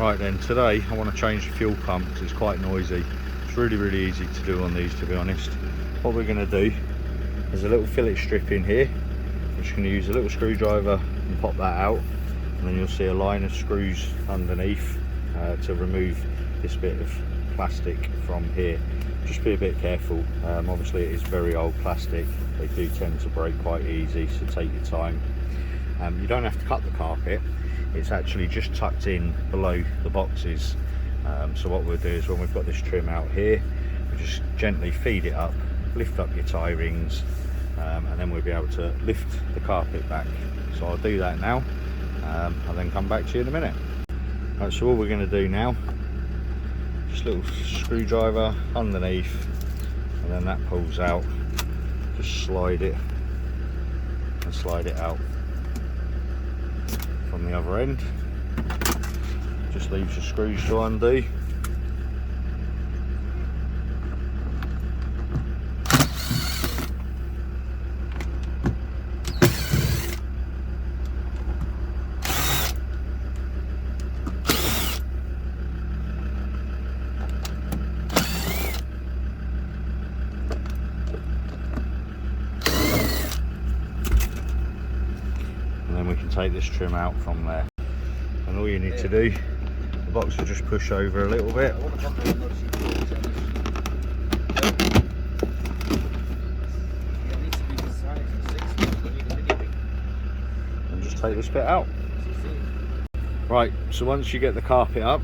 Right then, today I want to change the fuel pump because it's quite noisy. It's really easy to do on these, to be honest. What we're going to do, there's a little fillet strip in here. I'm just going to use a little screwdriver and pop that out, and then you'll see a line of screws underneath to remove this bit of plastic from here. Just be a bit careful. Obviously it is very old plastic, they do tend to break quite easy, so take your time. You don't have to cut the carpet, it's actually just tucked in below the boxes. So what we'll do is, when we've got this trim out here, we just gently feed it up, lift up your tie rings, and then we'll be able to lift the carpet back. So I'll do that now, and then come back to you in a minute. Right, so all we're going to do now, just a little screwdriver underneath, and then that pulls out. Just slide it and slide it out from the other end. Just leaves your screws to undo. And then we can take this trim out from there. And all you need to do, the box will just push over a little bit. And just take this bit out. Right, so once you get the carpet up,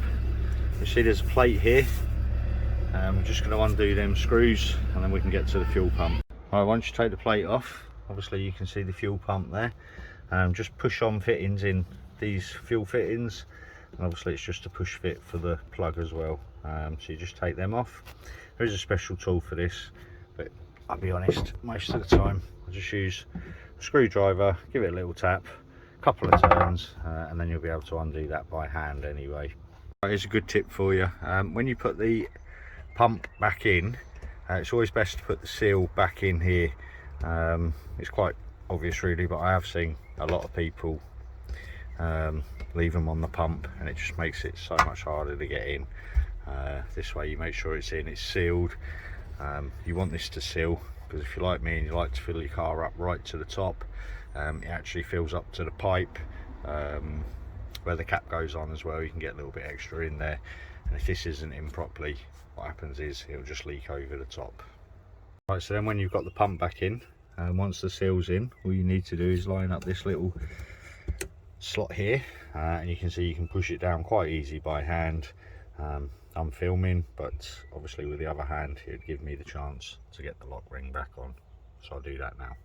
you see there's a plate here. We're just going to undo them screws, and then we can get to the fuel pump. Right, once you take the plate off, obviously you can see the fuel pump there. Just push on fittings in these fuel fittings, and obviously it's just a push fit for the plug as well. So you just take them off. There is a special tool for this, but I'll be honest, most of the time I just use a screwdriver, give it a little tap, a couple of turns, and then you'll be able to undo that by hand anyway. Right, here's a good tip for you. When you put the pump back in, it's always best to put the seal back in here. It's quite obvious really, but I have seen a lot of people leave them on the pump, and it just makes it so much harder to get in. This way you make sure it's in, it's sealed. You want this to seal, because if you're like me and you like to fill your car up right to the top, it actually fills up to the pipe where the cap goes on as well. You can get a little bit extra in there, and if this isn't in properly, what happens is it'll just leak over the top. Right, so then when you've got the pump back in, once the seal's in, all you need to do is line up this little slot here, and you can see you can push it down quite easy by hand. I'm filming, but obviously with the other hand it would give me the chance to get the lock ring back on, so I'll do that now.